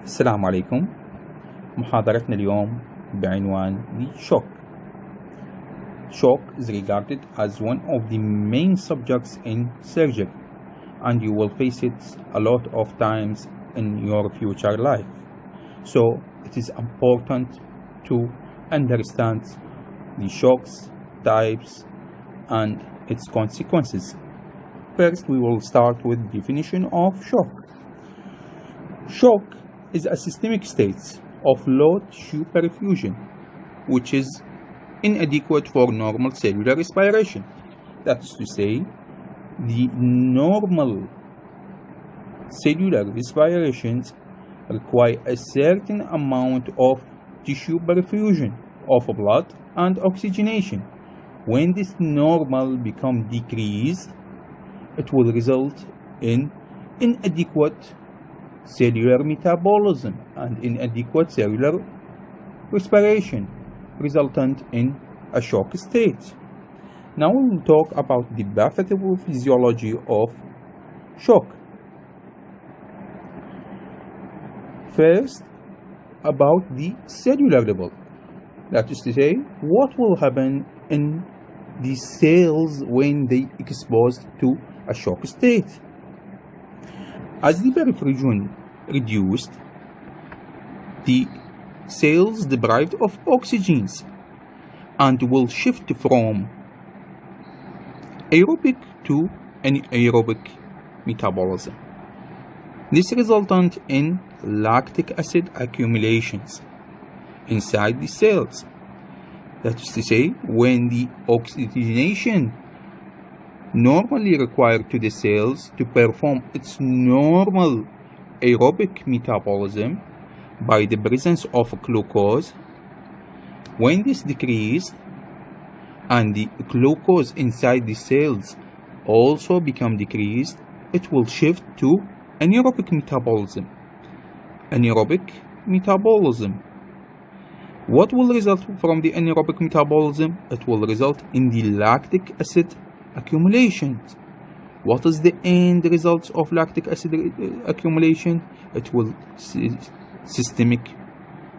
السلام عليكم. محاضرتنا اليوم بعنوان the shock. Shock is regarded as one of the main subjects in surgery, and you will face it a lot of times in your future life. So it is important to understand the shocks, types, and its consequences. First, we will start with the definition of shock. Shock is a systemic state of low tissue perfusion, which is inadequate for normal cellular respiration. That is to say, the normal cellular respirations require a certain amount of tissue perfusion of blood and oxygenation. When this normal becomes decreased, it will result in inadequate cellular metabolism and inadequate cellular respiration, resultant in a shock state. Now we will talk about the pathophysiology of shock. First, about the cellular level. That is to say, what will happen in the cells when they exposed to a shock state. As the reperfusion reduced, the cells deprived of oxygens and will shift from aerobic to anaerobic metabolism. This resultant in lactic acid accumulations inside the cells. That is to say, when the oxygenation normally required to the cells to perform its normal aerobic metabolism by the presence of glucose, when this decreased and the glucose inside the cells also become decreased, it will shift to anaerobic metabolism. Anaerobic metabolism. What will result from the anaerobic metabolism? It will result in the lactic acid accumulations. What is the end result of lactic acid accumulation? It will systemic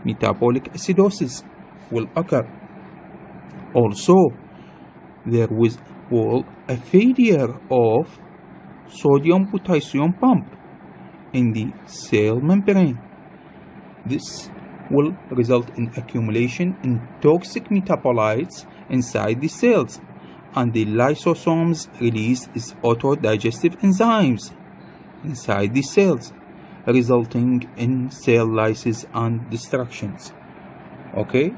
metabolic acidosis will occur. Also, there will a failure of sodium-potassium pump in the cell membrane. This will result in accumulation in toxic metabolites inside the cells, and the lysosomes release its autodigestive enzymes inside the cells, resulting in cell lysis and destructions. Okay,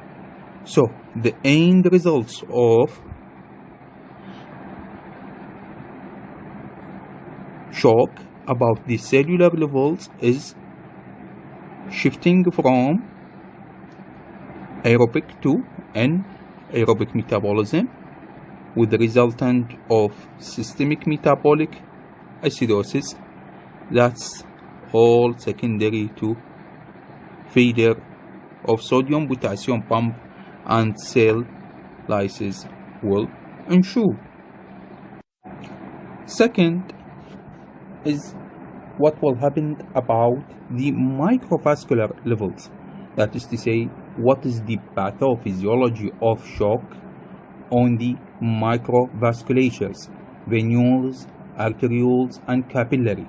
so the end results of shock about the cellular levels is shifting from aerobic to anaerobic metabolism, with the resultant of systemic metabolic acidosis. That's all secondary to failure of sodium potassium pump, and cell lysis will ensue. Second is what will happen about the microvascular levels. That is to say, what is the pathophysiology of shock on the microvasculatures, venules, arterioles, and capillary?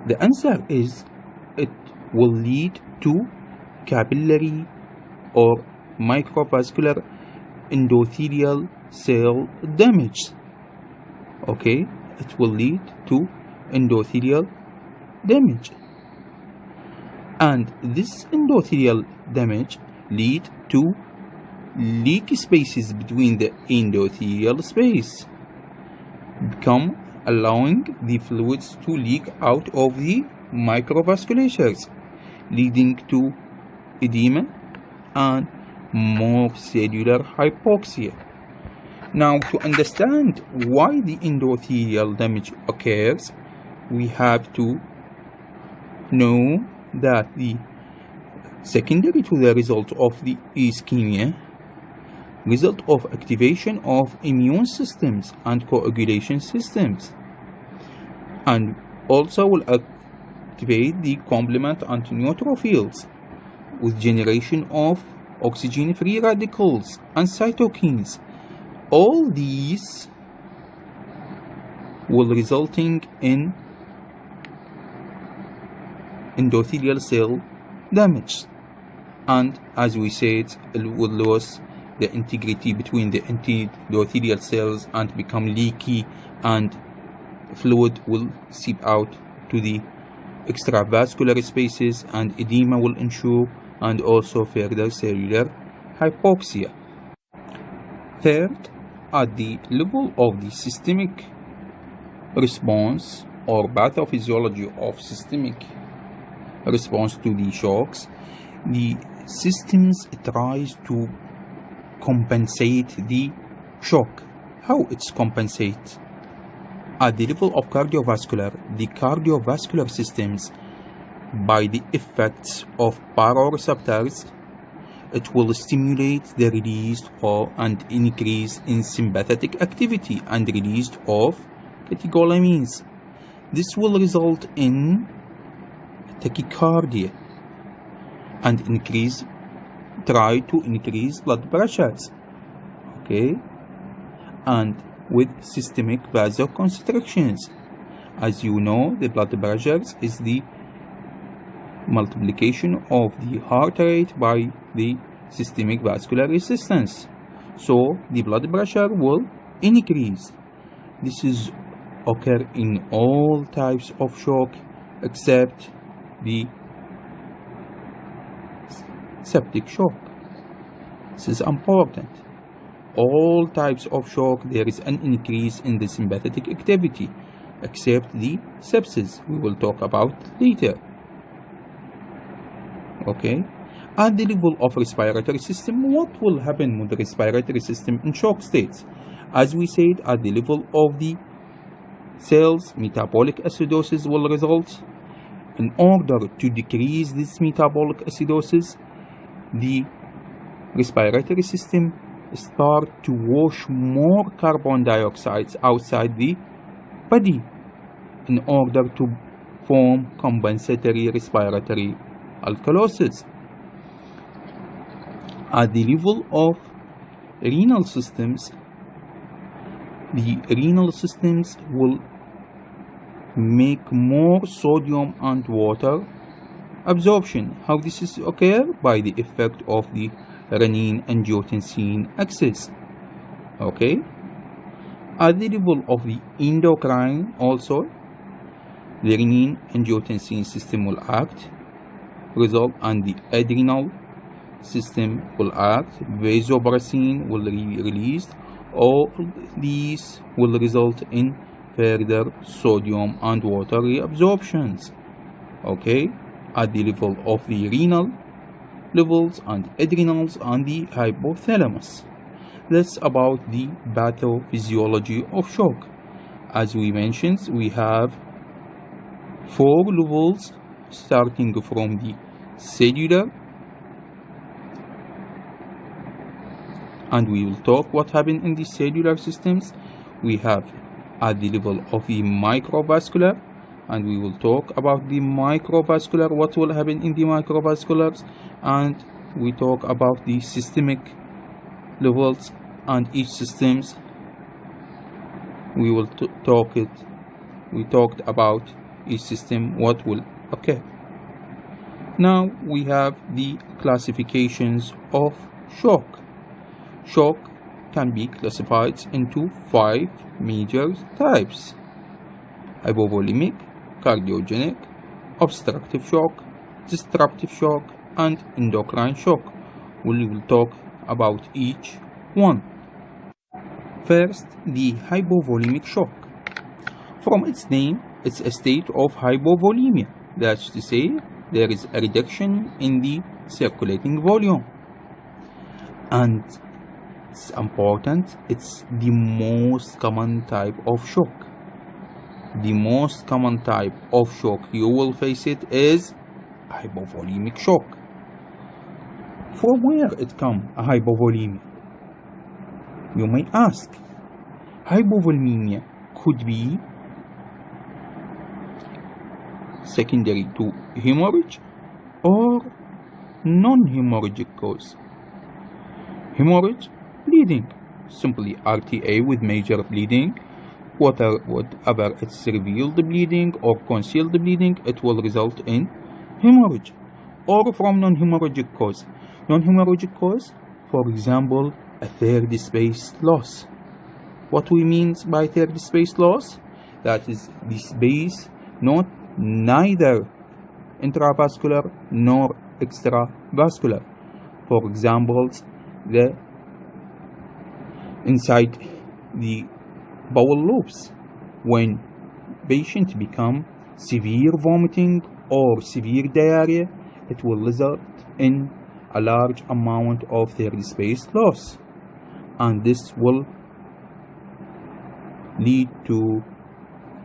The answer is it will lead to capillary or microvascular endothelial cell damage. Okay, it will lead to endothelial damage, and this endothelial damage lead to leaky spaces between the endothelial space, allowing the fluids to leak out of the microvasculatures, leading to edema and more cellular hypoxia. Now, to understand why the endothelial damage occurs, we have to know that the secondary to the result of the ischemia, result of activation of immune systems and coagulation systems, and also will activate the complement and neutrophils with generation of oxygen-free radicals and cytokines. All these will resulting in endothelial cell damage, and as we said, it will lose the integrity between the endothelial cells and become leaky, and fluid will seep out to the extravascular spaces, and edema will ensue, and also further cellular hypoxia. Third, at the level of the systemic response or pathophysiology of systemic response to the shocks, the systems tries to compensate the shock. How it's compensate? At the level of cardiovascular, the cardiovascular systems, by the effects of baroreceptors, it will stimulate the release of and increase in sympathetic activity and release of catecholamines. This will result in tachycardia and try to increase blood pressures, okay, and with systemic vasoconstrictions. As you know, the blood pressures is the multiplication of the heart rate by the systemic vascular resistance, so the blood pressure will increase. This is occur in all types of shock except the septic shock. This is important. All types of shock, there is an increase in the sympathetic activity except the sepsis, we will talk about later. Okay, at the level of respiratory system, what will happen with the respiratory system in shock states? As we said, at the level of the cells, metabolic acidosis will result. In order to decrease this metabolic acidosis, the respiratory system start to wash more carbon dioxide outside the body in order to form compensatory respiratory alkalosis. At the level of renal systems, the renal systems will make more sodium and water absorption. How this is occur? By the effect of the renin-angiotensin axis. Okay. At the level of the endocrine also, the renin-angiotensin system will act, result, and the adrenal system will act, vasopressin will be released. All these will result in further sodium and water reabsorptions. Okay, at the level of the renal levels and adrenals and the hypothalamus. That's about the pathophysiology of shock. As we mentioned, we have 4 levels starting from the cellular, and we will talk what happened in the cellular systems. We have at the level of the microvascular, and we will talk about the microvascular, what will happen in the microvasculars, and we talk about the systemic levels and each systems. We will we talked about each system, what will occur. Now we have the classifications of shock. Shock can be classified into 5 major types: hypovolemic, cardiogenic, obstructive shock, disruptive shock, and endocrine shock. We will talk about each one. First, the hypovolemic shock. From its name, it's a state of hypovolemia. That's to say, there is a reduction in the circulating volume. And it's important, it's the most common type of shock. The most common type of shock you will face it is hypovolemic shock. From where it comes, a hypovolemia? You may ask. Hypovolemia could be secondary to hemorrhage or non-hemorrhagic cause. Hemorrhage, bleeding, simply RTA with major bleeding. Whatever it's revealed bleeding or concealed bleeding, it will result in hemorrhage. Or from non-hemorrhagic cause. Non-hemorrhagic cause, for example, a third space loss. What we mean by third space loss? That is the space not neither intravascular nor extravascular. For example, the inside the bowel loops, when patient become severe vomiting or severe diarrhea, it will result in a large amount of third space loss, and this will lead to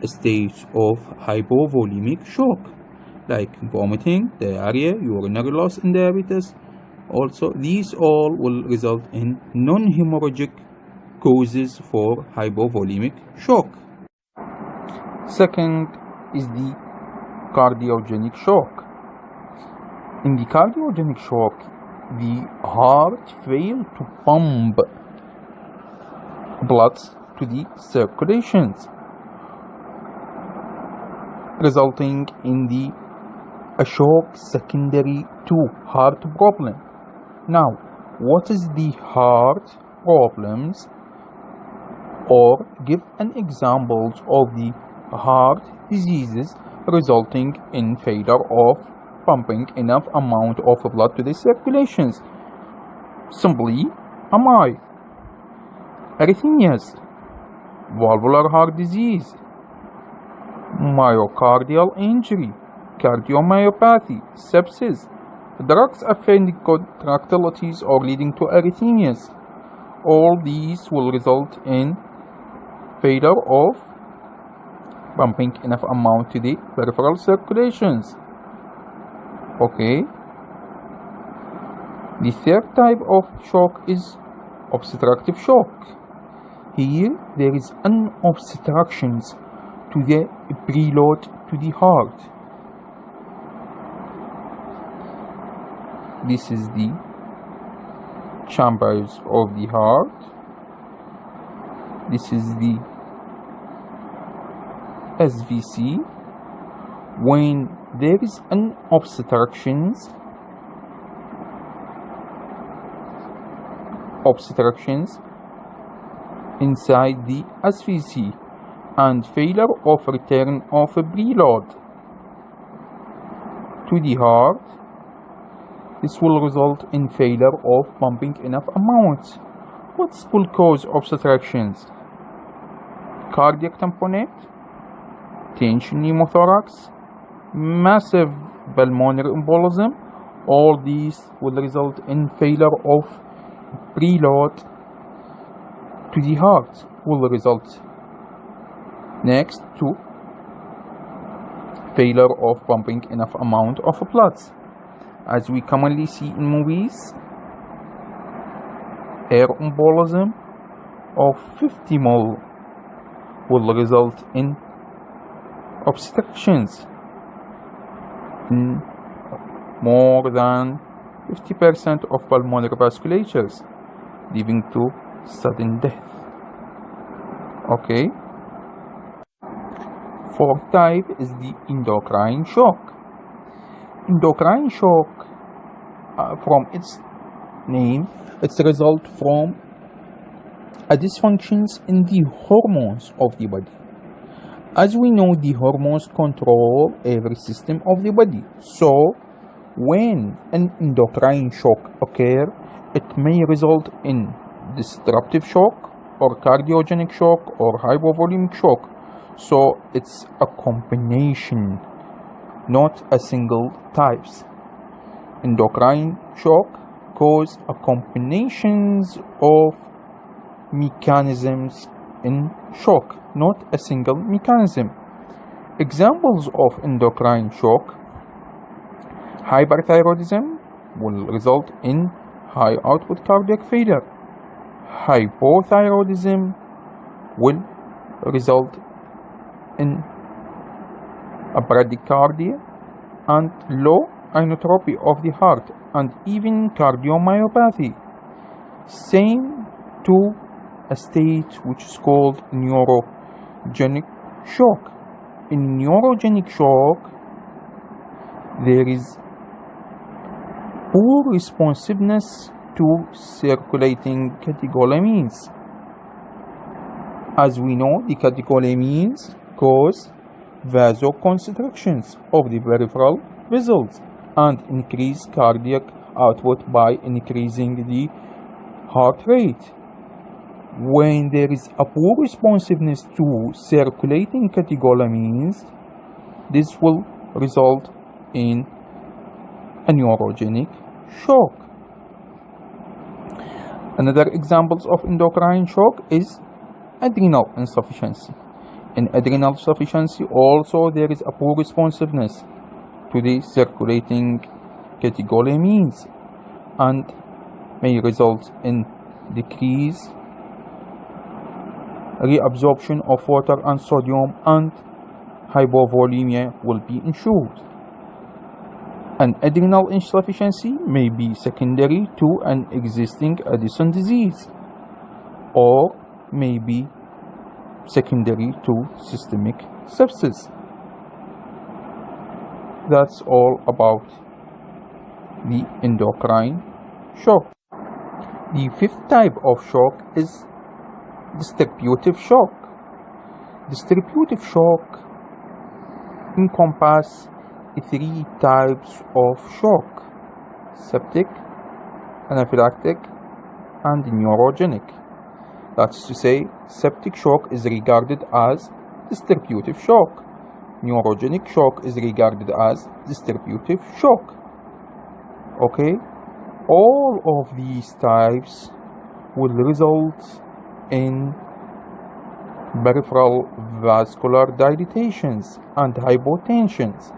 a stage of hypovolemic shock like vomiting, diarrhea, urinary loss, and diabetes. Also, these all will result in non-hemorrhagic causes for hypovolemic shock. Second is the cardiogenic shock. In the cardiogenic shock, the heart fails to pump blood to the circulations, resulting in a shock secondary to heart problem. Now, what is the heart problems? Or give an examples of the heart diseases resulting in failure of pumping enough amount of blood to the circulations. Simply, MI, arrhythmias, valvular heart disease, myocardial injury, cardiomyopathy, sepsis, drugs affecting contractilities or leading to arrhythmias. All these will result in failure of pumping enough amount to the peripheral circulations. Okay. The third type of shock is obstructive shock. Here there is an obstruction to the preload to the heart. This is the chambers of the heart. This is the SVC. When there is an obstructions inside the SVC and failure of return of a preload to the heart, this will result in failure of pumping enough amounts. What will cause obstructions? Cardiac tamponade, tension pneumothorax, massive pulmonary embolism. All these will result in failure of preload to the heart, will result next to failure of pumping enough amount of blood. As we commonly see in movies, air embolism of 50 ml will result in obstructions in more than 50% of pulmonary vasculatures, leading to sudden death. Okay. Fourth type is the endocrine shock. Endocrine shock, from its name, it's a result from a dysfunctions in the hormones of the body. As we know, the hormones control every system of the body. So, when an endocrine shock occurs, it may result in disruptive shock or cardiogenic shock or hypovolemic shock. So, it's a combination, not a single types. Endocrine shock cause a combinations of mechanisms in shock, not a single mechanism. Examples of endocrine shock: hyperthyroidism will result in high output cardiac failure. Hypothyroidism will result in bradycardia, and low inotropy of the heart, and even cardiomyopathy. Same to a state which is called neurogenic shock. In neurogenic shock, there is poor responsiveness to circulating catecholamines. As we know, the catecholamines cause vasoconstrictions of the peripheral vessels and increase cardiac output by increasing the heart rate. When there is a poor responsiveness to circulating catecholamines, this will result in a neurogenic shock. Another examples of endocrine shock is adrenal insufficiency. In adrenal insufficiency also there is a poor responsiveness to the circulating catecholamines and may result in decreased reabsorption of water and sodium, and hypovolemia will be ensured. An adrenal insufficiency may be secondary to an existing Addison disease or may be secondary to systemic sepsis. That's all about the endocrine shock. The fifth type of shock is distributive shock. Distributive shock encompasses three types of shock: septic, anaphylactic, and neurogenic. That's to say, septic shock is regarded as distributive shock. Neurogenic shock is regarded as distributive shock. Okay? All of these types will result in peripheral vascular dilatations and hypotensions.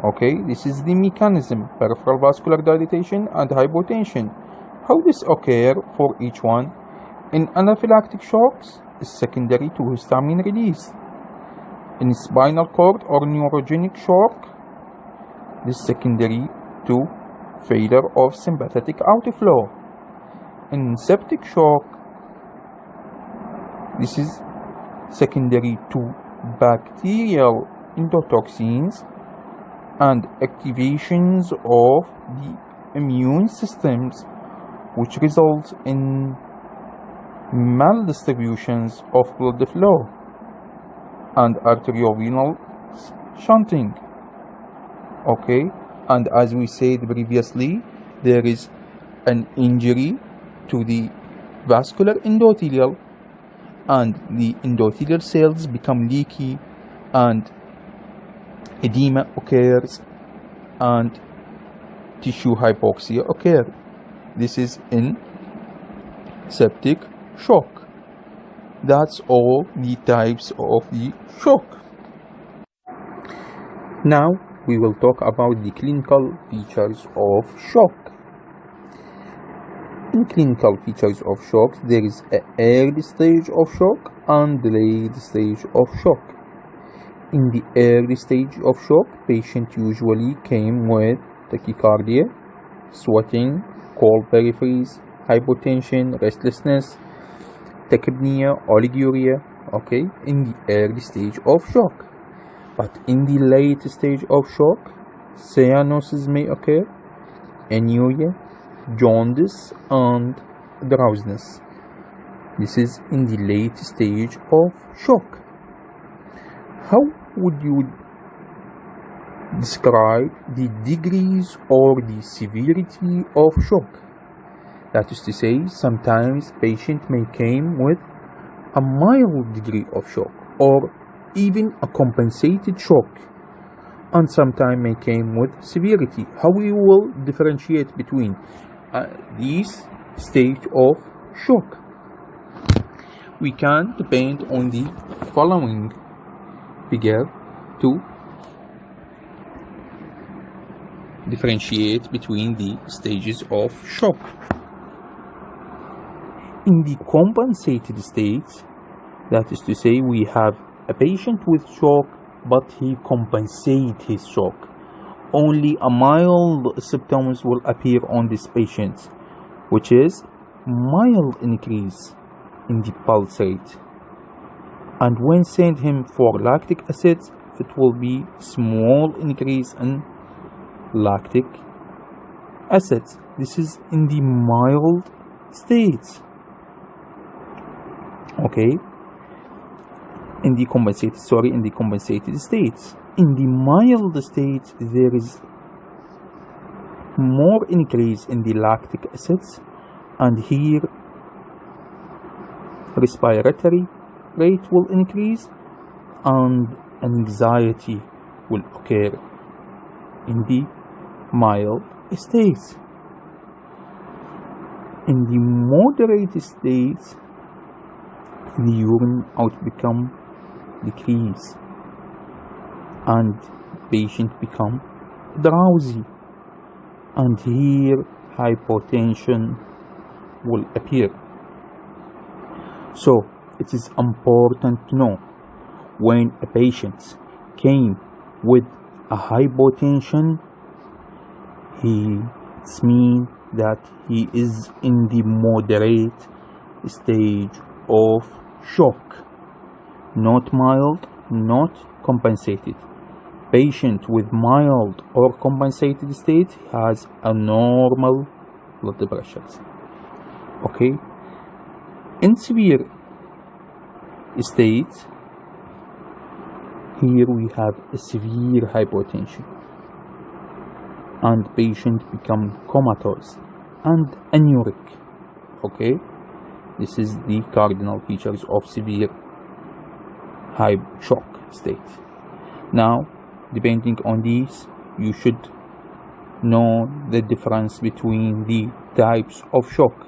Okay, this is the mechanism: peripheral vascular dilatation and hypotension. How this occur for each one? In anaphylactic shocks is secondary to histamine release. In spinal cord or neurogenic shock, this is secondary to failure of sympathetic outflow. In septic shock, this is secondary to bacterial endotoxins and activations of the immune systems, which results in maldistributions of blood flow and arteriovenal shunting. Okay, and as we said previously, there is an injury to the vascular endothelial, and the endothelial cells become leaky and edema occurs and tissue hypoxia occurs. This is in septic shock. That's all the types of the shock. Now we will talk about the clinical features of shock. In clinical features of shock, there is an early stage of shock and late stage of shock. In the early stage of shock, patient usually came with tachycardia, sweating, cold peripheries, hypotension, restlessness, tachypnea, oliguria, okay, in the early stage of shock. But in the late stage of shock, cyanosis may occur, anuria, jaundice, and drowsiness. This is in the late stage of shock. How would you describe the degrees or the severity of shock? That is to say, sometimes patient may come with a mild degree of shock or even a compensated shock, and sometimes may come with severity. How we will differentiate between these stages of shock? We can depend on the following figure to differentiate between the stages of shock. In the compensated states, that is to say, we have a patient with shock but he compensates his shock. Only a mild symptoms will appear on this patient, which is mild increase in the pulse rate. And when send him for lactic acid, it will be small increase in lactic acid. This is in the mild state. Okay, in the compensated states. In the mild state, there is more increase in the lactic acids, and here respiratory rate will increase and anxiety will occur in the mild states. In the moderate states, the urine out become decrease and patient become drowsy, and here hypotension will appear. So it is important to know when a patient came with a hypotension, it means that he is in the moderate stage of shock, not mild, not compensated. Patient with mild or compensated state has a normal blood pressures. Okay, in severe state, here we have a severe hypotension and patient become comatose and anuric. Okay, this is the cardinal features of severe high shock state. Now, depending on these, you should know the difference between the types of shock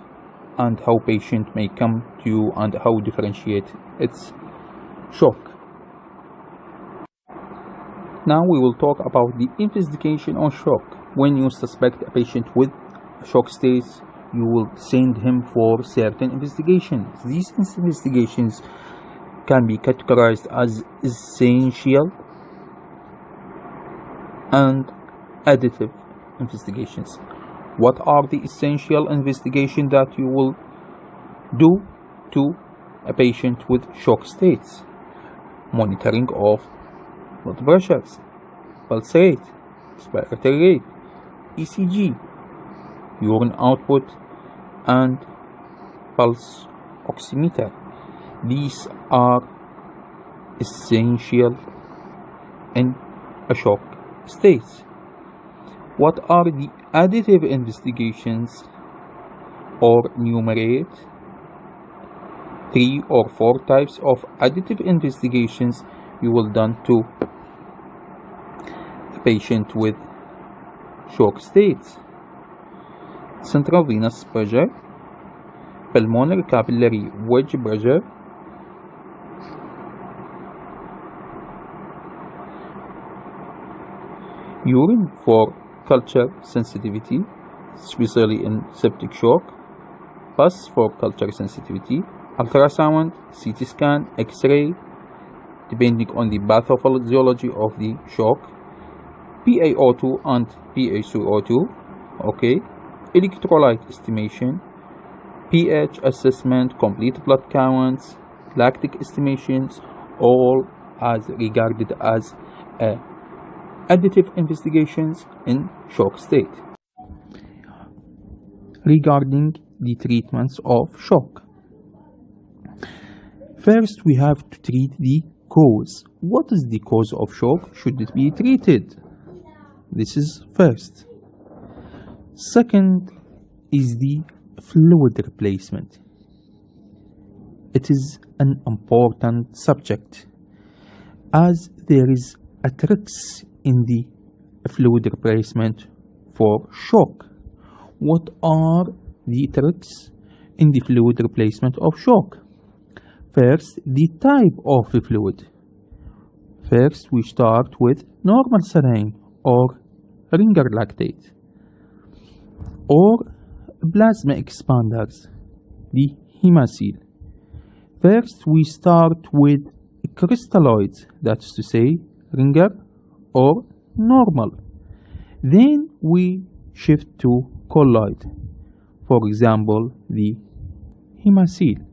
and how patient may come to you and how differentiate its shock. Now we will talk about the investigation on shock. When you suspect a patient with shock states, you will send him for certain investigations. These investigations can be categorized as essential and additive investigations. What are the essential investigations that you will do to a patient with shock states? Monitoring of blood pressures, pulse rate, respiratory rate, ECG, urine output, and pulse oximeter. These are essential in a shock state. What are the additive investigations, or enumerate 3 or 4 types of additive investigations you will done to a patient with shock states? Central venous pressure, pulmonary capillary wedge pressure, urine for culture sensitivity, especially in septic shock, pus for culture sensitivity, ultrasound, CT scan, X-ray, depending on the pathophysiology of the shock, PaO2 and PaCO2, okay, electrolyte estimation, pH assessment, complete blood counts, lactic estimations, all as regarded as additive investigations in shock state. Regarding the treatments of shock, first we have to treat the cause. What is the cause of shock? Should it be treated? This is first. Second is the fluid replacement. It is an important subject as there is a tricks in the fluid replacement for shock. What are the tricks in the fluid replacement of shock? First, the type of the fluid. First, we start with normal saline or ringer lactate or plasma expanders, the Hemacil. First, we start with crystalloids, that's to say ringer or normal. Then we shift to colloid, for example the hemocele.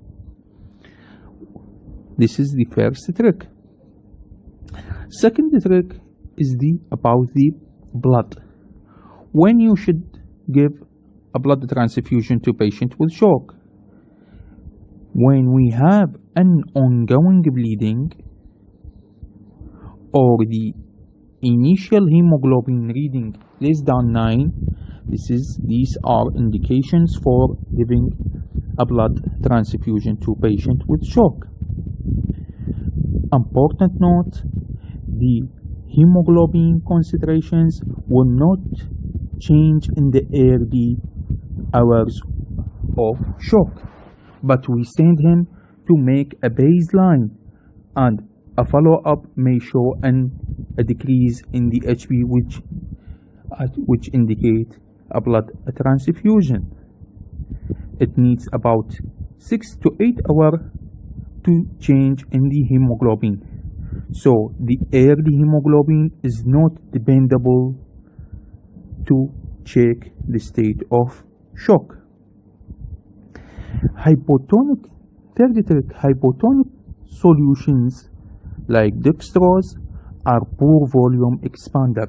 This is the first trick. Second trick is about the blood. When you should give a blood transfusion to patient with shock. When we have an ongoing bleeding or the initial hemoglobin reading less than 9, these are indications for giving a blood transfusion to patient with shock. Important note, the hemoglobin concentrations will not change in the early hours of shock, but we send him to make a baseline, and a follow-up may show a decrease in the HB, which indicate a blood transfusion. It needs about 6 to 8 hours to change in the hemoglobin. So the early hemoglobin is not dependable to check the state of shock. Third trick, hypotonic solutions like dextrose are poor volume expander,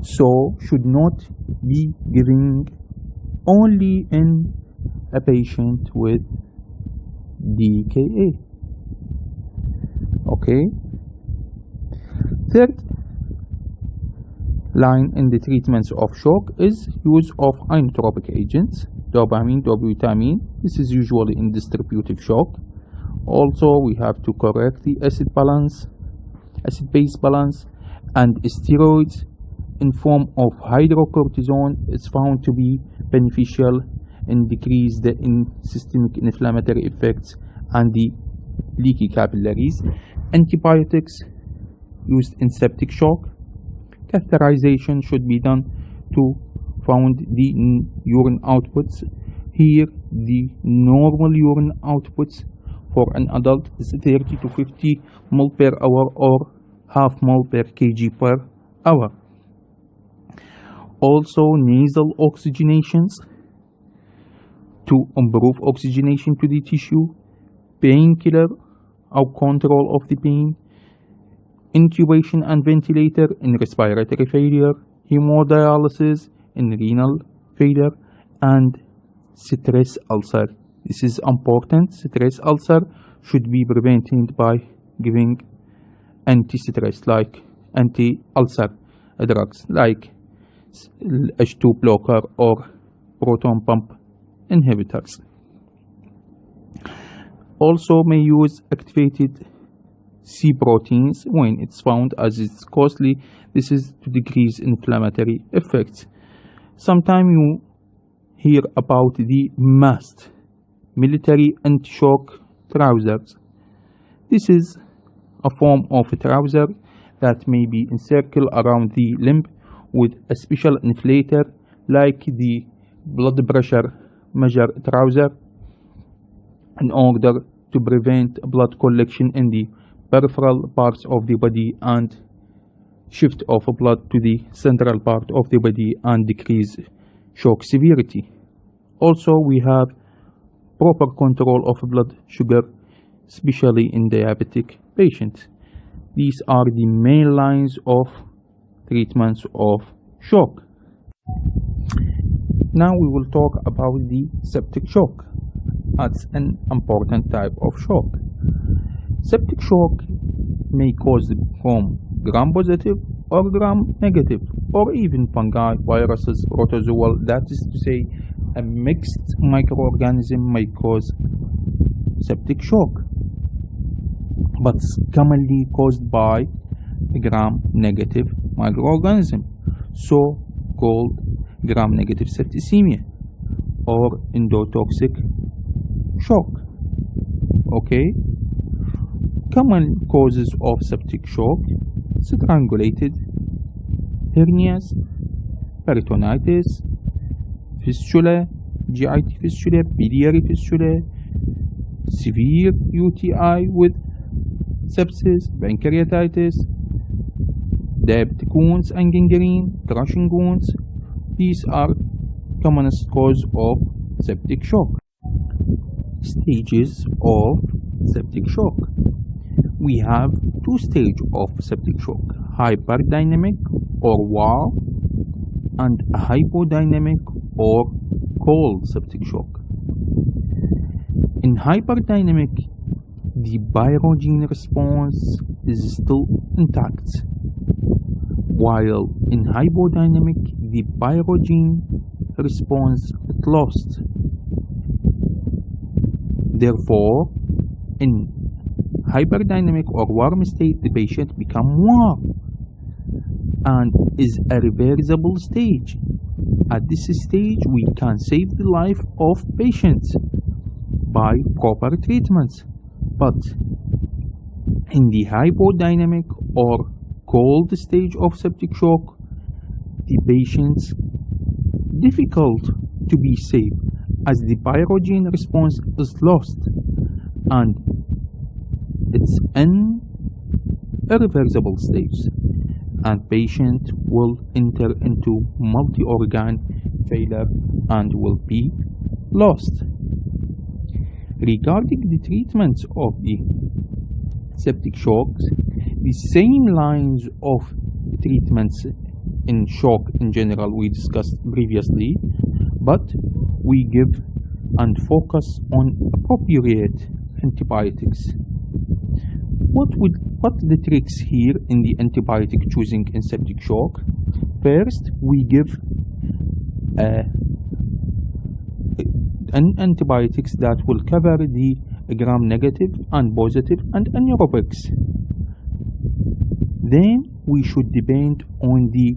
so should not be giving only in a patient with DKA. Okay. Third line in the treatments of shock is use of inotropic agents, dopamine, dobutamine. This is usually in distributive shock. Also, we have to correct the acid-base balance, and steroids in form of hydrocortisone is found to be beneficial and decrease the systemic inflammatory effects and the leaky capillaries. Antibiotics used in septic shock. Catheterization should be done to find the urine outputs. Here the normal urine outputs for an adult is 30 to 50 ml per hour or half ml per kg per hour. Also nasal oxygenations to improve oxygenation to the tissue, painkiller or control of the pain, intubation and ventilator in respiratory failure, hemodialysis in renal failure, and stress ulcer. This is important. Stress ulcer should be prevented by giving anti-stress like anti-ulcer drugs like H2 blocker or proton pump inhibitors. Also may use activated C proteins when it's found, as it's costly. This is to decrease inflammatory effects. Sometimes you hear about the MAST, military anti-shock trousers. This is a form of a trouser that may be encircled around the limb with a special inflator like the blood pressure measure trouser, in order to prevent blood collection in the peripheral parts of the body and shift of blood to the central part of the body and decrease shock severity. Also, we have proper control of blood sugar, especially in diabetic patients. These are the main lines of treatments of shock. Now we will talk about the septic shock. That's an important type of shock. Septic shock may cause from gram-positive or gram-negative, or even fungi, viruses, protozoal. That is to say, a mixed microorganism may cause septic shock, but commonly caused by a gram-negative microorganism, so-called gram-negative septicemia or endotoxic shock. Okay. Common causes of septic shock: strangulated, hernias, peritonitis, fistula, GIT fistula, biliary fistula, severe UTI with sepsis, pancreatitis, diabetic wounds and gangrene, crushing wounds. These are commonest cause of septic shock. Stages of septic shock. We have two stages of septic shock: hyperdynamic or wow, and hypodynamic or cold septic shock. In hyperdynamic, the pyrogene response is still intact, while in hypodynamic, the pyrogene response is lost. Therefore, in hyperdynamic or warm state, the patient becomes warm and is a reversible stage. At this stage, we can save the life of patients by proper treatments. But in the hypodynamic or cold stage of septic shock, the patient's difficult to be saved as the pyrogene response is lost and it's an irreversible stage, and patient will enter into multi-organ failure and will be lost. Regarding the treatments of the septic shocks, the same lines of treatments in shock in general we discussed previously, but we give and focus on appropriate antibiotics. What the tricks here in the antibiotic choosing in septic shock? First, we give antibiotics that will cover the gram-negative and positive and anaerobics. Then we should depend on the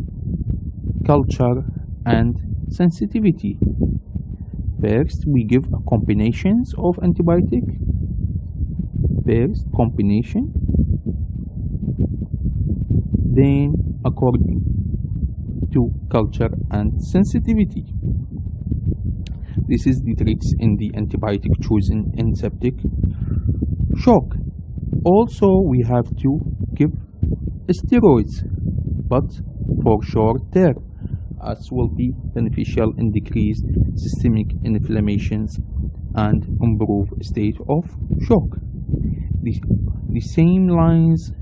culture and sensitivity. First, we give combinations of antibiotic. First, combination. Then, according to culture and sensitivity. This is the tricks in the antibiotic chosen in septic shock. Also, we have to give steroids, but for short term, as will be beneficial in decrease systemic inflammations and improve state of shock. The same lines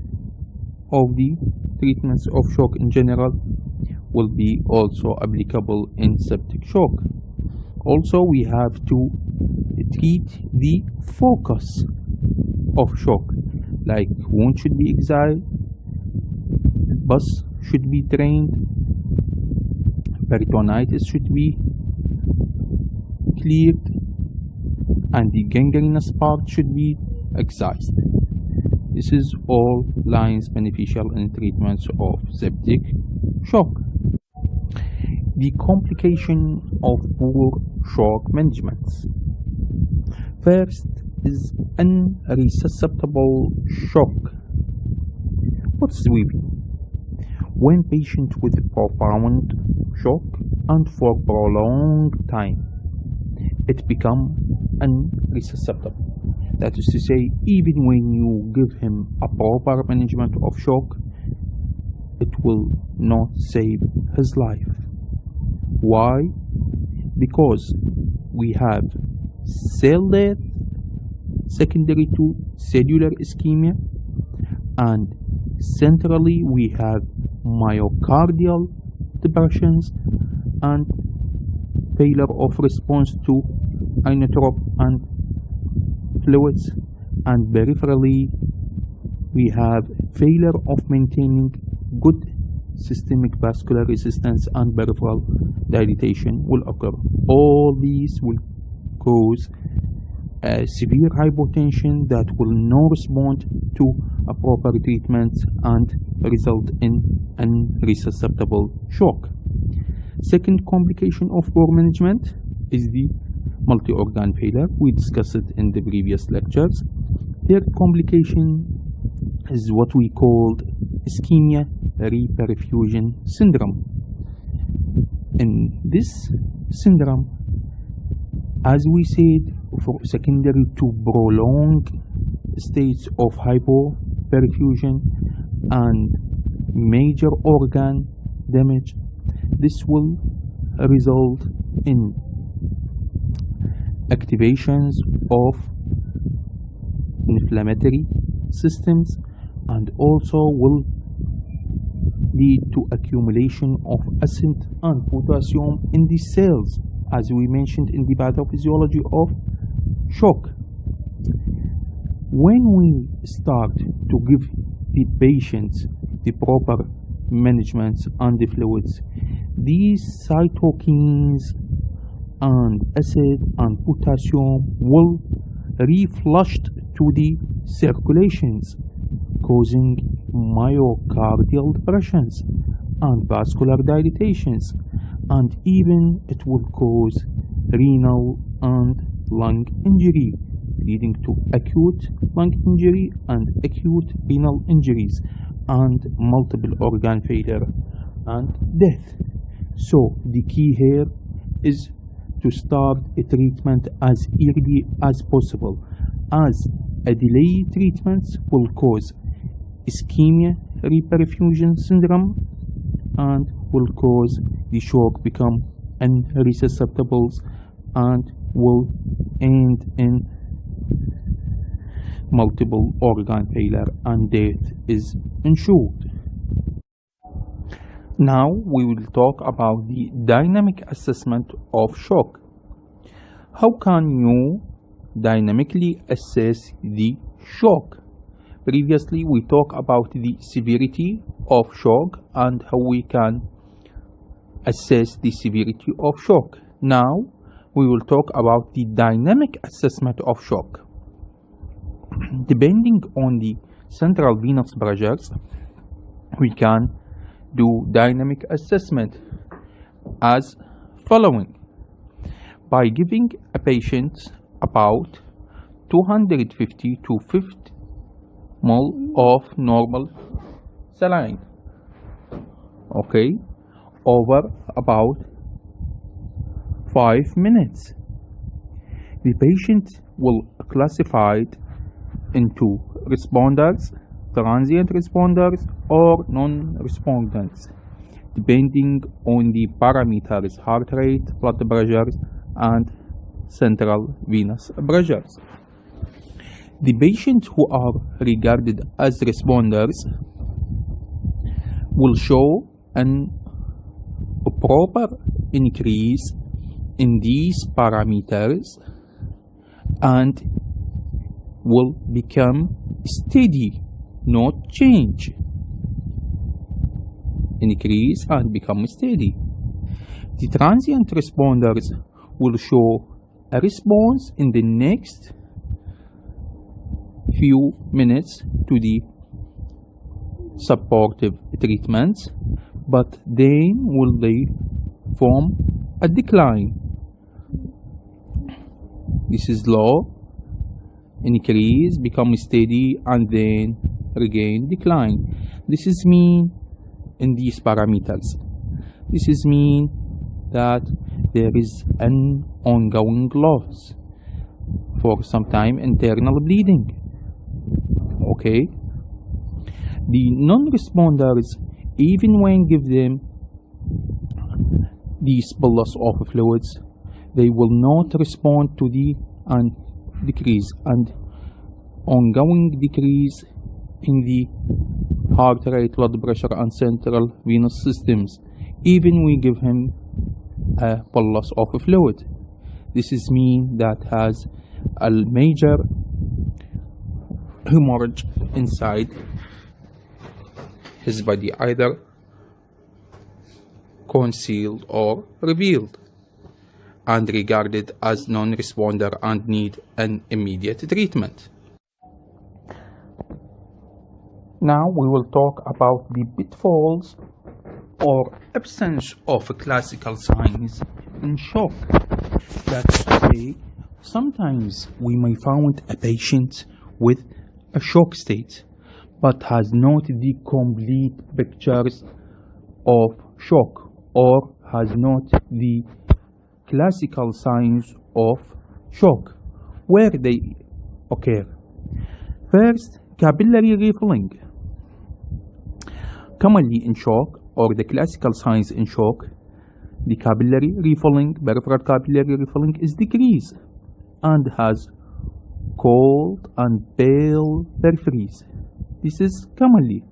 of the treatments of shock in general will be also applicable in septic shock. Also, we have to treat the focus of shock, like wound should be excised, pus should be drained, peritonitis should be cleared, and the gangrenous part should be excised. This is all lines beneficial in treatments of septic shock. The complication of poor shock management. First is unresusceptible shock. What's sweeping? When patient with profound shock and for prolonged time, it becomes unresusceptible. That is to say, even when you give him a proper management of shock, it will not save his life. Why? Because we have cell death secondary to cellular ischemia, and centrally we have myocardial depressions and failure of response to inotrope and fluids, and peripherally we have failure of maintaining good systemic vascular resistance and peripheral dilatation will occur. All these will cause severe hypotension that will not respond to a proper treatment and result in unresusceptible shock. Second complication of poor management is the multi-organ failure. We discussed it in the previous lectures. Third complication is what we called ischemia reperfusion syndrome. In this syndrome, as we said, for secondary to prolonged states of hypoperfusion and major organ damage. This will result in activations of inflammatory systems and also will lead to accumulation of acid and potassium in the cells, as we mentioned in the pathophysiology of shock. When we start to give the patients the proper management and the fluids, these cytokines and acid and potassium will reflushed to the circulations, causing myocardial depressions and vascular dilatations, and even it will cause renal and lung injury, leading to acute lung injury and acute renal injuries and multiple organ failure and death. So the key here is to start a treatment as early as possible, as a delayed treatment will cause ischemia, reperfusion syndrome, and will cause the shock become unresuscitable and will end in multiple organ failure and death is ensured. Now we will talk about the dynamic assessment of shock. How can you dynamically assess the shock? Previously we talked about the severity of shock and how we can assess the severity of shock. Now we will talk about the dynamic assessment of shock. Depending on the central venous pressures, we can do dynamic assessment as following: by giving a patient about 250 to 50 ml of normal saline, okay, over about 5 minutes. The patient will classified into responders, transient responders, or non-responders, depending on the parameters: heart rate, blood pressures, and central venous pressures. The patients who are regarded as responders will show a proper increase in these parameters and will become steady, not change. Increase and become steady. The transient responders will show a response in the next few minutes to the supportive treatments, but then will they form a decline. This is low, increase, become steady, and then regain decline. This is mean in these parameters. This is mean that there is an ongoing loss, for some time internal bleeding. Okay, the non-responders, even when give them these bolus of fluids, they will not respond to the decrease and ongoing decrease in the heart rate, blood pressure, and central venous systems, even we give him a bolus of fluid. This is mean that has a major hemorrhage inside his body, either concealed or revealed, and regarded as non-responder and need an immediate treatment. Now we will talk about the pitfalls or absence of classical signs in shock. That's to say, sometimes we may find a patient with a shock state but has not the complete pictures of shock or has not the classical signs of shock. Where they occur? First, capillary refilling. Commonly in shock, or the classical signs in shock, the capillary refilling, peripheral capillary refilling is decreased and has cold and pale peripheries. This is commonly.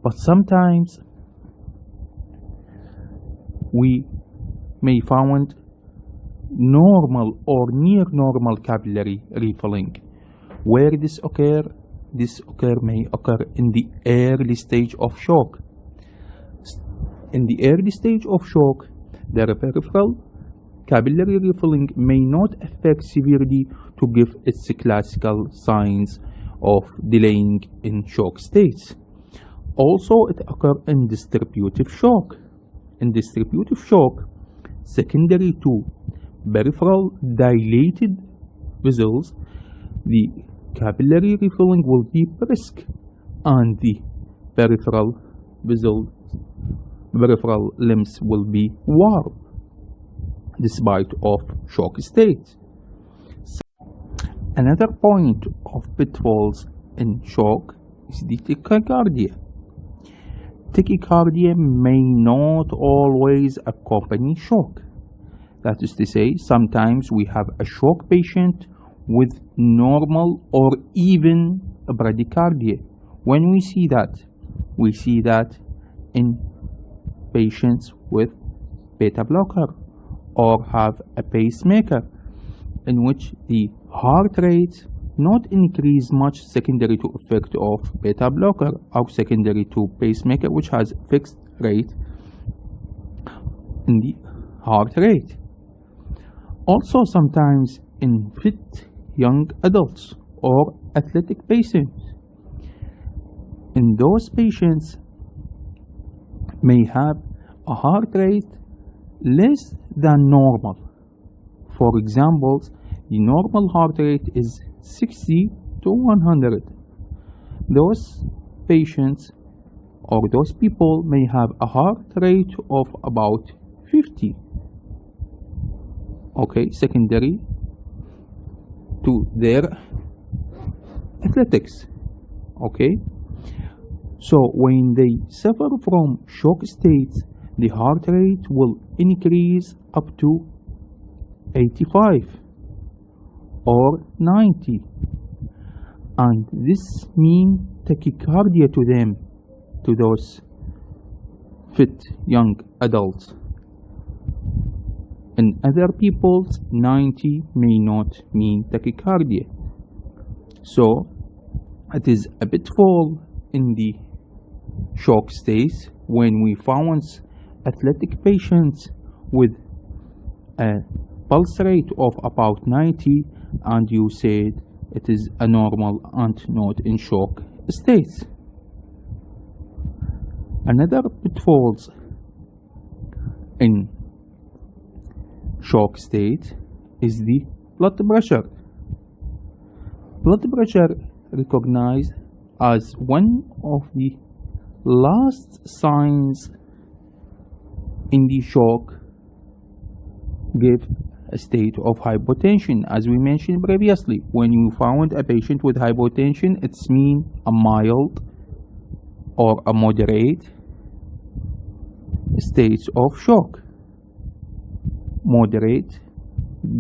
But sometimes we may find normal or near normal capillary refilling. Where this may occur in the early stage of shock. In the early stage of shock, the peripheral capillary refilling may not affect severely to give its classical signs of delaying in shock states. Also, it occurs in distributive shock. In distributive shock, secondary to peripheral dilated vessels, the capillary refilling will be brisk and the peripheral limbs will be warm despite of shock state. Another point of pitfalls in shock is the tachycardia. Tachycardia may not always accompany shock. That is to say, sometimes we have a shock patient with normal or even a bradycardia. When we see that in patients with beta blocker or have a pacemaker in which the heart rate not increase much secondary to effect of beta blocker or secondary to pacemaker which has fixed rate in the heart rate. Also sometimes in fit young adults or athletic patients. In those patients may have a heart rate less than normal. For example, the normal heart rate is 60 to 100. Those patients or those people may have a heart rate of about 50. Okay, secondary to their athletics. Okay, so when they suffer from shock states, the heart rate will increase up to 85 or 90, and this means tachycardia to them, to those fit young adults. In other people, 90 may not mean tachycardia. So it is a pitfall in the shock states when we found athletic patients with a pulse rate of about 90 and you said it is a normal and not in shock states. Another pitfalls in shock state is the blood pressure. Blood pressure recognized as one of the last signs in the shock give a state of hypotension. As we mentioned previously, when you found a patient with hypotension, it's mean a mild or a moderate state of shock. Moderate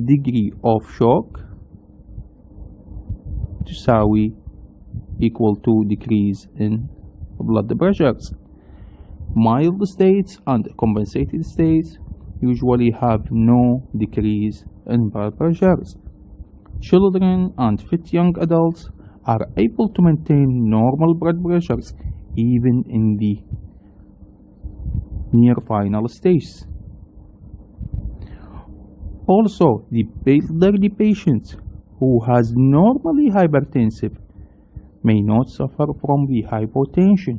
degree of shock تساوي equal to decrease in blood pressures. Mild states and compensated states usually have no decrease in blood pressures. Children and fit young adults are able to maintain normal blood pressures even in the near final stages. Also, the elderly patients who has normally hypertensive may not suffer from the hypotension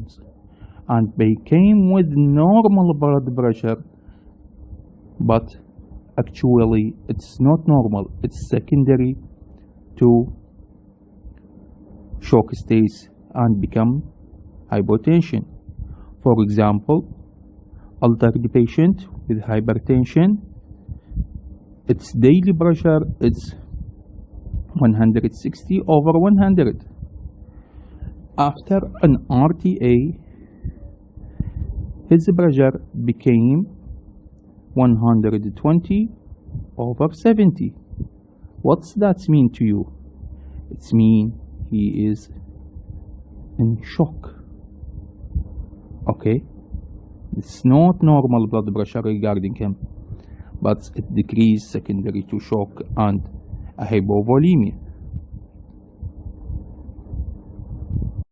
and became with normal blood pressure, but actually it's not normal, it's secondary to shock states and become hypotension. For example, elderly patient with hypertension, its daily pressure is 160 over 100. After an RTA, his pressure became 120/70. What's that mean to you? It's mean he is in shock. Okay? It's not normal blood pressure regarding him, but it decreased secondary to shock and a hypovolemia.